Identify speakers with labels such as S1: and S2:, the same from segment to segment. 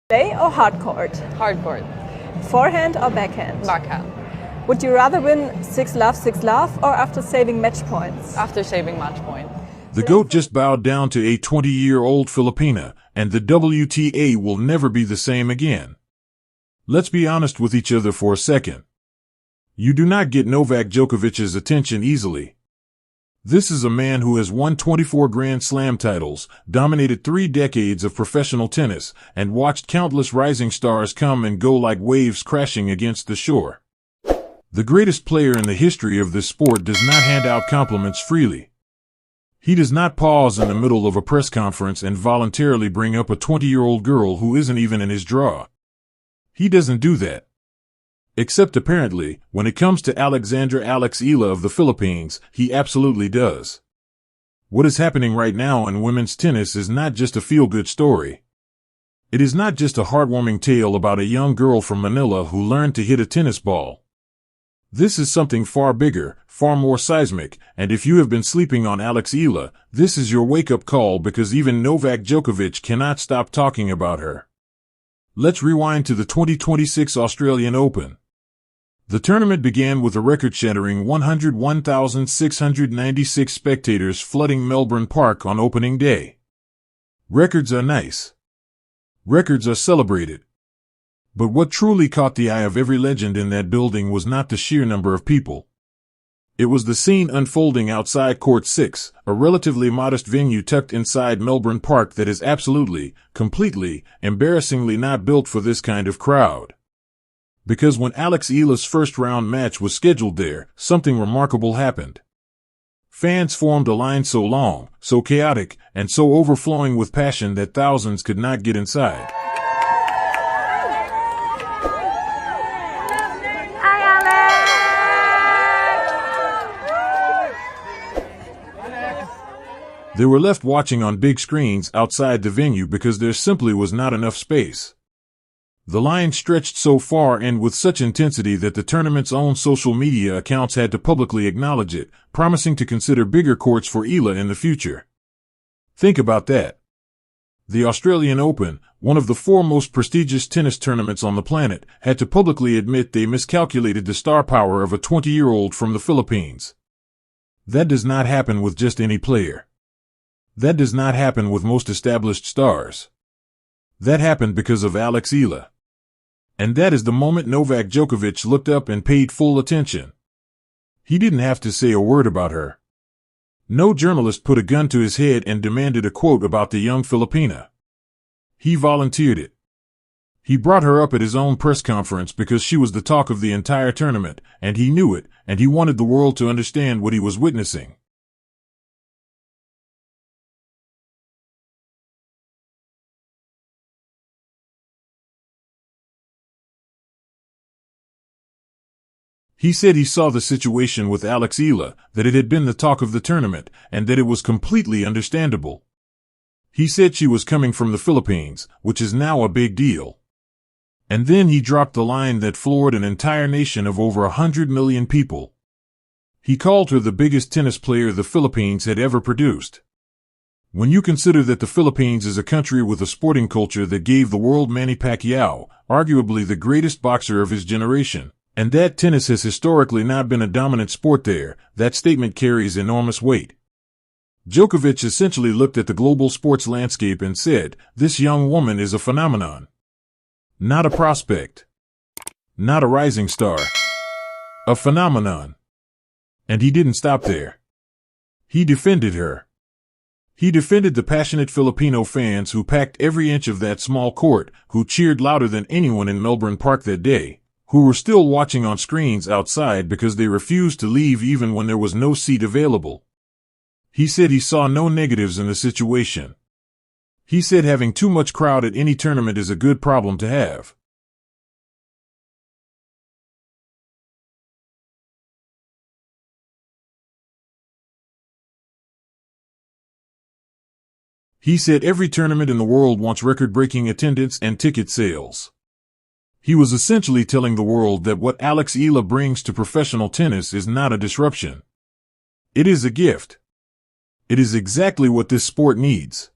S1: Clay or hard court?
S2: Hardcourt.
S1: Forehand or backhand?
S2: Backhand.
S1: Would you rather win 6-love or after saving match points?
S2: After saving match point.
S3: The GOAT just bowed down to a 20-year-old Filipina, and the WTA will never be the same again. Let's be honest with each other for a second. You do not get Novak Djokovic's attention easily. This is a man who has won 24 Grand Slam titles, dominated 3 decades of professional tennis, and watched countless rising stars come and go like waves crashing against the shore. The greatest player in the history of this sport does not hand out compliments freely. He does not pause in the middle of a press conference and voluntarily bring up a 20-year-old girl who isn't even in his draw. He doesn't do that. Except apparently, when it comes to Alexandra Eala of the Philippines, he absolutely does. What is happening right now in women's tennis is not just a feel-good story. It is not just a heartwarming tale about a young girl from Manila who learned to hit a tennis ball. This is something far bigger, far more seismic, and if you have been sleeping on Eala, this is your wake-up call because even Novak Djokovic cannot stop talking about her. Let's rewind to the 2026 Australian Open. The tournament began with a record-shattering 101,696 spectators flooding Melbourne Park on opening day. Records are nice. Records are celebrated. But what truly caught the eye of every legend in that building was not the sheer number of people. It was the scene unfolding outside Court 6, a relatively modest venue tucked inside Melbourne Park that is absolutely, completely, embarrassingly not built for this kind of crowd. Because when Eala's first round match was scheduled there, something remarkable happened. Fans formed a line so long, so chaotic, and so overflowing with passion that thousands could not get inside. They were left watching on big screens outside the venue because there simply was not enough space. The line stretched so far and with such intensity that the tournament's own social media accounts had to publicly acknowledge it, promising to consider bigger courts for Eala in the future. Think about that. The Australian Open, one of the 4 most prestigious tennis tournaments on the planet, had to publicly admit they miscalculated the star power of a 20-year-old from the Philippines. That does not happen with just any player. That does not happen with most established stars. That happened because of Eala. And that is the moment Novak Djokovic looked up and paid full attention. He didn't have to say a word about her. No journalist put a gun to his head and demanded a quote about the young Filipina. He volunteered it. He brought her up at his own press conference because she was the talk of the entire tournament, and he knew it, and he wanted the world to understand what he was witnessing. He said he saw the situation with Eala, that it had been the talk of the tournament, and that it was completely understandable. He said she was coming from the Philippines, which is now a big deal. And then he dropped the line that floored an entire nation of over 100 million people. He called her the biggest tennis player the Philippines had ever produced. When you consider that the Philippines is a country with a sporting culture that gave the world Manny Pacquiao, arguably the greatest boxer of his generation, and that tennis has historically not been a dominant sport there, that statement carries enormous weight. Djokovic essentially looked at the global sports landscape and said, "This young woman is a phenomenon. Not a prospect. Not a rising star. A phenomenon." And he didn't stop there. He defended her. He defended the passionate Filipino fans who packed every inch of that small court, who cheered louder than anyone in Melbourne Park that day, who were still watching on screens outside because they refused to leave even when there was no seat available. He said he saw no negatives in the situation. He said having too much crowd at any tournament is a good problem to have. He said every tournament in the world wants record-breaking attendance and ticket sales. He was essentially telling the world that what Eala brings to professional tennis is not a disruption. It is a gift. It is exactly what this sport needs.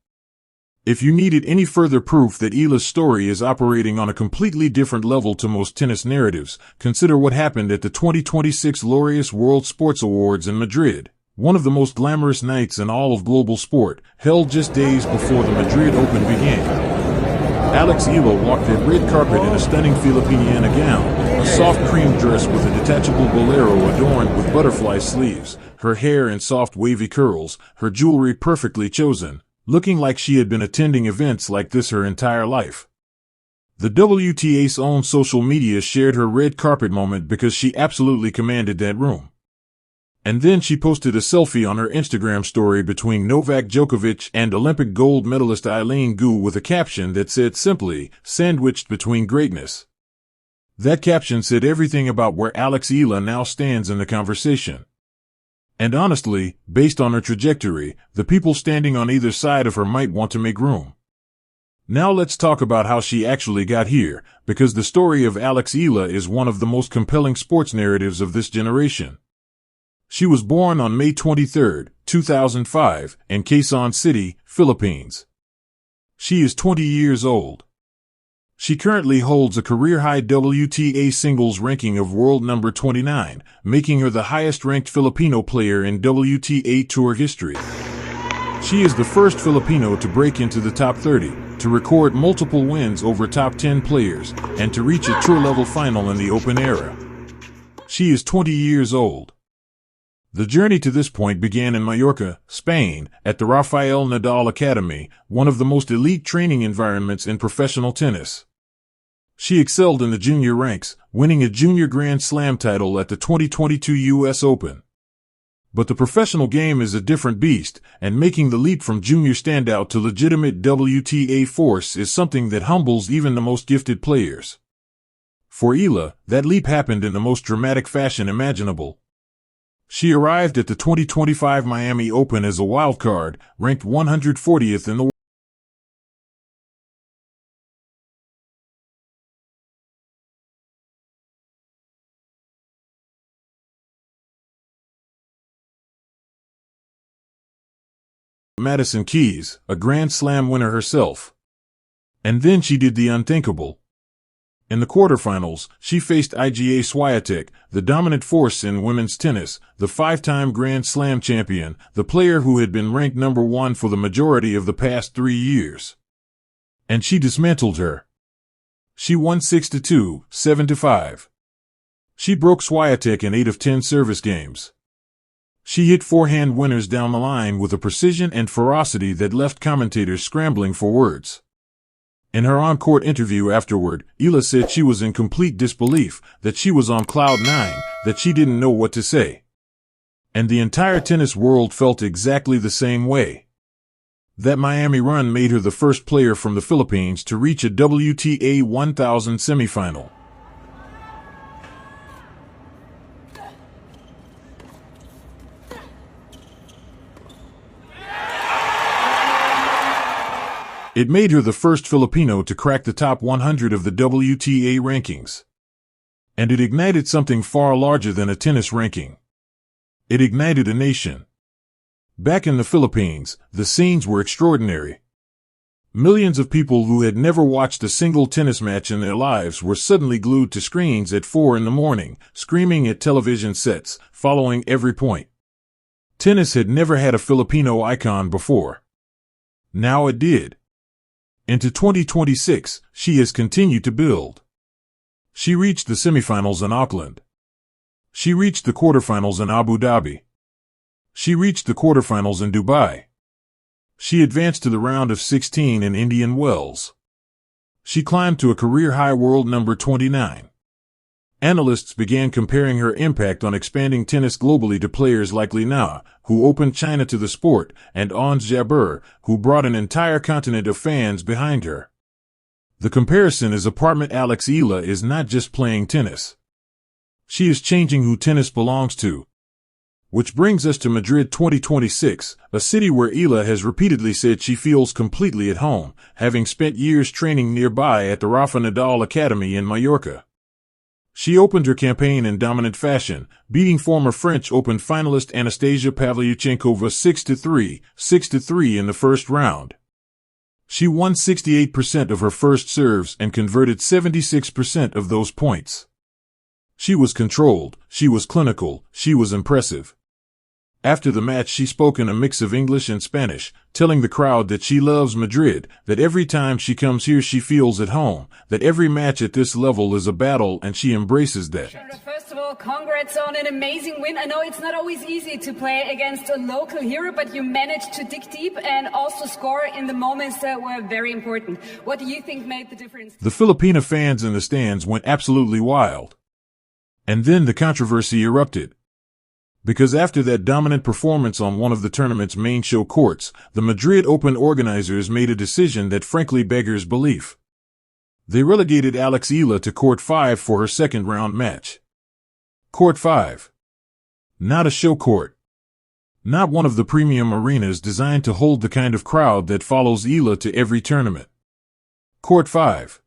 S3: If you needed any further proof that Eala's story is operating on a completely different level to most tennis narratives, consider what happened at the 2026 Laureus World Sports Awards in Madrid, one of the most glamorous nights in all of global sport, held just days before the Madrid Open began. Alex Eala walked that red carpet in a stunning Filipina gown, a soft cream dress with a detachable bolero adorned with butterfly sleeves, her hair in soft wavy curls, her jewelry perfectly chosen, looking like she had been attending events like this her entire life. The WTA's own social media shared her red carpet moment because she absolutely commanded that room. And then she posted a selfie on her Instagram story between Novak Djokovic and Olympic gold medalist Eala Gu with a caption that said simply, "Sandwiched between greatness." That caption said everything about where Alex Eala now stands in the conversation. And honestly, based on her trajectory, the people standing on either side of her might want to make room. Now let's talk about how she actually got here, because the story of Alex Eala is one of the most compelling sports narratives of this generation. She was born on May 23, 2005, in Quezon City, Philippines. She is 20 years old. She currently holds a career-high WTA singles ranking of world number 29, making her the highest-ranked Filipino player in WTA Tour history. She is the first Filipino to break into the top 30, to record multiple wins over top 10 players, and to reach a tour-level final in the Open era. She is 20 years old. The journey to this point began in Mallorca, Spain, at the Rafael Nadal Academy, one of the most elite training environments in professional tennis. She excelled in the junior ranks, winning a junior Grand Slam title at the 2022 U.S. Open. But the professional game is a different beast, and making the leap from junior standout to legitimate WTA force is something that humbles even the most gifted players. For Eala, that leap happened in the most dramatic fashion imaginable. She arrived at the 2025 Miami Open as a wildcard, ranked 140th in the world. Madison Keys, a Grand Slam winner herself. And then she did the unthinkable. In the quarterfinals, she faced Iga Swiatek, the dominant force in women's tennis, the five-time Grand Slam champion, the player who had been ranked number one for the majority of the past 3 years. And she dismantled her. She won 6-2, 7-5. She broke Swiatek in 8 of 10 service games. She hit forehand winners down the line with a precision and ferocity that left commentators scrambling for words. In her on-court interview afterward, Eala said she was in complete disbelief, that she was on cloud nine, that she didn't know what to say. And the entire tennis world felt exactly the same way. That Miami run made her the first player from the Philippines to reach a WTA 1000 semifinal. It made her the first Filipino to crack the top 100 of the WTA rankings. And it ignited something far larger than a tennis ranking. It ignited a nation. Back in the Philippines, the scenes were extraordinary. Millions of people who had never watched a single tennis match in their lives were suddenly glued to screens at 4 a.m, screaming at television sets, following every point. Tennis had never had a Filipino icon before. Now it did. Into 2026, she has continued to build. She reached the semifinals in Auckland. She reached the quarterfinals in Abu Dhabi. She reached the quarterfinals in Dubai. She advanced to the round of 16 in Indian Wells. She climbed to a career-high world number 29. Analysts began comparing her impact on expanding tennis globally to players like Li Na, who opened China to the sport, and Ons Jabeur, who brought an entire continent of fans behind her. The comparison is apartment. Alex Eala is not just playing tennis. She is changing who tennis belongs to. Which brings us to Madrid 2026, a city where Eala has repeatedly said she feels completely at home, having spent years training nearby at the Rafa Nadal Academy in Mallorca. She opened her campaign in dominant fashion, beating former French Open finalist Anastasia Pavlyuchenkova 6-3, 6-3 in the first round. She won 68% of her first serves and converted 76% of those points. She was controlled, she was clinical, she was impressive. After the match, she spoke in a mix of English and Spanish, telling the crowd that she loves Madrid, that every time she comes here she feels at home, that every match at this level is a battle and she embraces that.
S2: First of all, congrats on an amazing win. I know it's not always easy to play against a local hero, but you managed to dig deep and also score in the moments that were very important. What do you think made the difference?
S3: The Filipina fans in the stands went absolutely wild. And then the controversy erupted. Because after that dominant performance on one of the tournament's main show courts, the Madrid Open organizers made a decision that frankly beggars belief. They relegated Eala to Court 5 for her second-round match. Court 5. Not a show court. Not one of the premium arenas designed to hold the kind of crowd that follows Eala to every tournament. Court 5.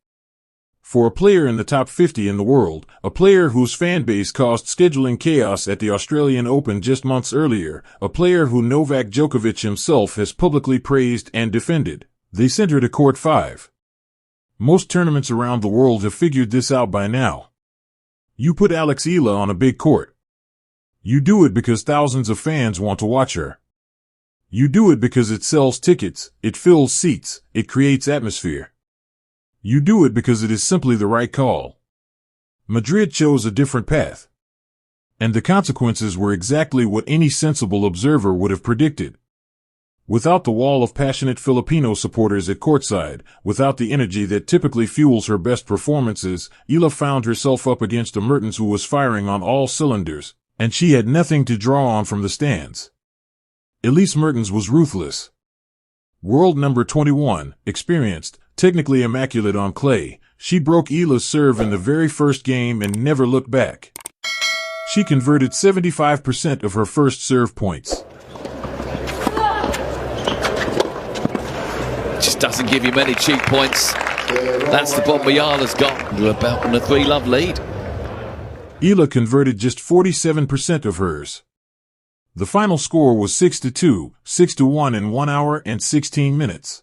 S3: For a player in the top 50 in the world, a player whose fan base caused scheduling chaos at the Australian Open just months earlier, a player who Novak Djokovic himself has publicly praised and defended, they sent her to Court 5. Most tournaments around the world have figured this out by now. You put Eala on a big court. You do it because thousands of fans want to watch her. You do it because it sells tickets, it fills seats, it creates atmosphere. You do it because it is simply the right call. Madrid chose a different path. And the consequences were exactly what any sensible observer would have predicted. Without the wall of passionate Filipino supporters at courtside, without the energy that typically fuels her best performances, Eala found herself up against a Mertens who was firing on all cylinders, and she had nothing to draw on from the stands. Elise Mertens was ruthless. World number 21, experienced, technically immaculate on clay, she broke Eala's serve in the very first game and never looked back. She converted 75% of her first serve points.
S4: Just doesn't give you many cheap points. That's the bomb Eala's got. We're about on a 3-love lead.
S3: Eala converted just 47% of hers. The final score was 6-2, 6-1 in 1 hour and 16 minutes.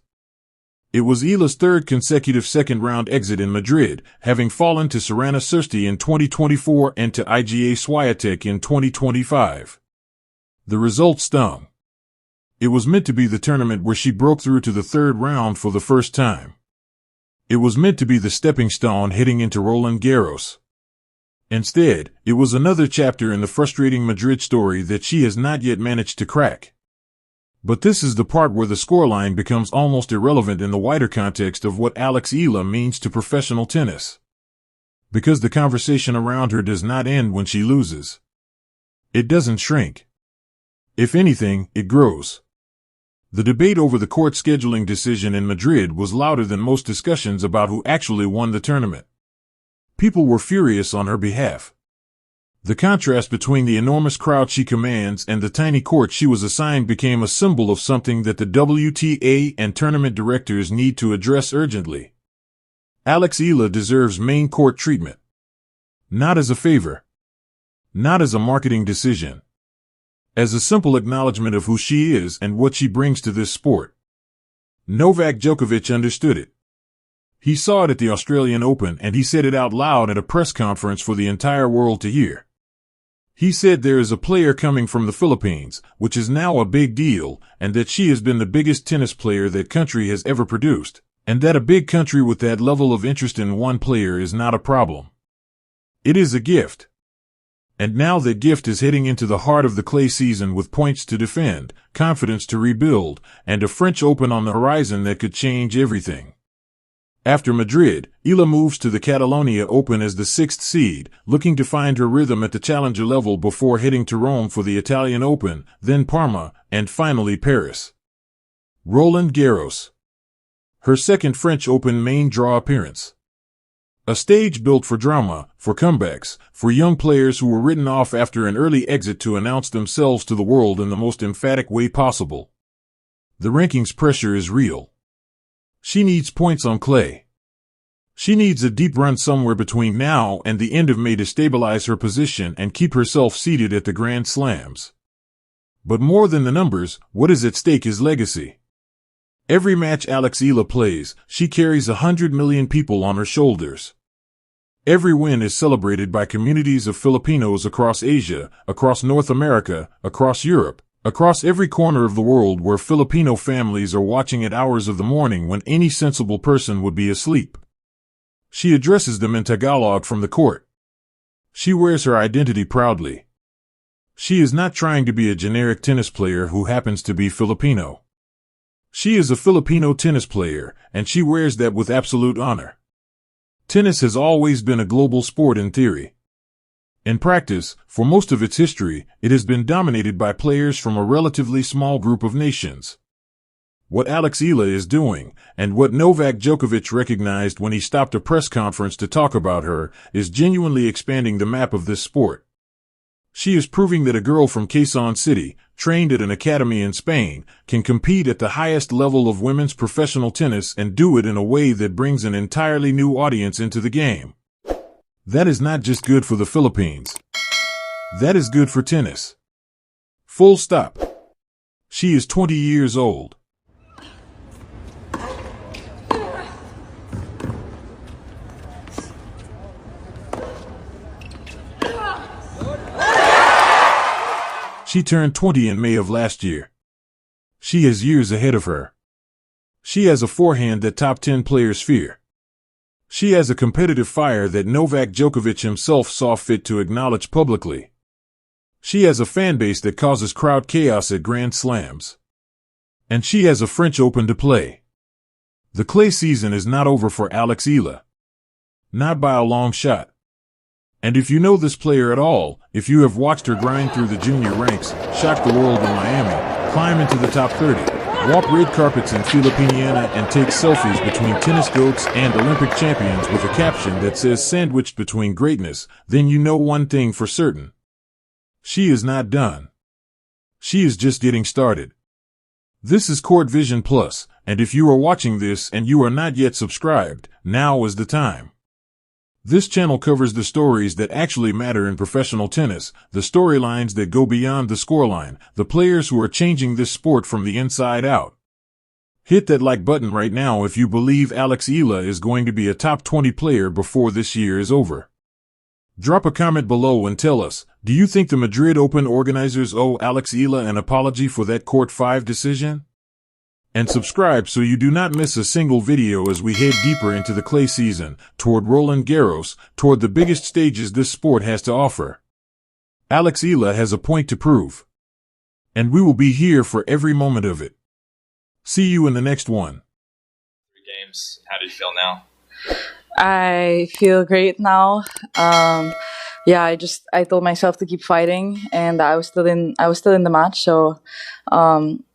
S3: It was Eala's third consecutive second-round exit in Madrid, having fallen to Sorana Cîrstea in 2024 and to Iga Swiatek in 2025. The result stung. It was meant to be the tournament where she broke through to the third round for the first time. It was meant to be the stepping stone heading into Roland Garros. Instead, it was another chapter in the frustrating Madrid story that she has not yet managed to crack. But this is the part where the scoreline becomes almost irrelevant in the wider context of what Eala means to professional tennis. Because the conversation around her does not end when she loses. It doesn't shrink. If anything, it grows. The debate over the court scheduling decision in Madrid was louder than most discussions about who actually won the tournament. People were furious on her behalf. The contrast between the enormous crowd she commands and the tiny court she was assigned became a symbol of something that the WTA and tournament directors need to address urgently. Eala deserves main court treatment. Not as a favor. Not as a marketing decision. As a simple acknowledgement of who she is and what she brings to this sport. Novak Djokovic understood it. He saw it at the Australian Open and he said it out loud at a press conference for the entire world to hear. He said there is a player coming from the Philippines, which is now a big deal, and that she has been the biggest tennis player that country has ever produced, and that a big country with that level of interest in one player is not a problem. It is a gift. And now that gift is heading into the heart of the clay season with points to defend, confidence to rebuild, and a French Open on the horizon that could change everything. After Madrid, Eala moves to the Catalonia Open as the 6th seed, looking to find her rhythm at the challenger level before heading to Rome for the Italian Open, then Parma, and finally Paris. Roland Garros. Her second French Open main draw appearance. A stage built for drama, for comebacks, for young players who were written off after an early exit to announce themselves to the world in the most emphatic way possible. The rankings pressure is real. She needs points on clay. She needs a deep run somewhere between now and the end of May to stabilize her position and keep herself seated at the Grand Slams. But more than the numbers, what is at stake is legacy. Every match Eala plays, she carries 100 million people on her shoulders. Every win is celebrated by communities of Filipinos across Asia, across North America, across Europe, across every corner of the world where Filipino families are watching at hours of the morning when any sensible person would be asleep. She addresses them in Tagalog from the court. She wears her identity proudly. She is not trying to be a generic tennis player who happens to be Filipino. She is a Filipino tennis player, and she wears that with absolute honor. Tennis has always been a global sport in theory. In practice, for most of its history, it has been dominated by players from a relatively small group of nations. What Eala is doing, and what Novak Djokovic recognized when he stopped a press conference to talk about her, is genuinely expanding the map of this sport. She is proving that a girl from Quezon City, trained at an academy in Spain, can compete at the highest level of women's professional tennis and do it in a way that brings an entirely new audience into the game. That is not just good for the Philippines. That is good for tennis. Full stop. She is 20 years old. She turned 20 in May of last year. She is years ahead of her. She has a forehand that top 10 players fear. She has a competitive fire that Novak Djokovic himself saw fit to acknowledge publicly. She has a fan base that causes crowd chaos at Grand Slams. And she has a French Open to play. The clay season is not over for Eala. Not by a long shot. And if you know this player at all, if you have watched her grind through the junior ranks, shock the world in Miami, climb into the top 30, walk red carpets in Filipina and take selfies between tennis goats and Olympic champions with a caption that says sandwiched between greatness, then you know one thing for certain. She is not done. She is just getting started. This is Court Vision Plus, and if you are watching this and you are not yet subscribed, now is the time. This channel covers the stories that actually matter in professional tennis, the storylines that go beyond the scoreline, the players who are changing this sport from the inside out. Hit that like button right now if you believe Eala is going to be a top 20 player before this year is over. Drop a comment below and tell us, do you think the Madrid Open organizers owe Eala an apology for that Court 5 decision? And subscribe so you do not miss a single video as we head deeper into the clay season, toward Roland Garros, toward the biggest stages this sport has to offer. Eala has a point to prove. And we will be here for every moment of it. See you in the next one.
S5: 3 games. How do you feel now?
S6: I feel great now. Yeah, I told myself to keep fighting, and I was still in the match. So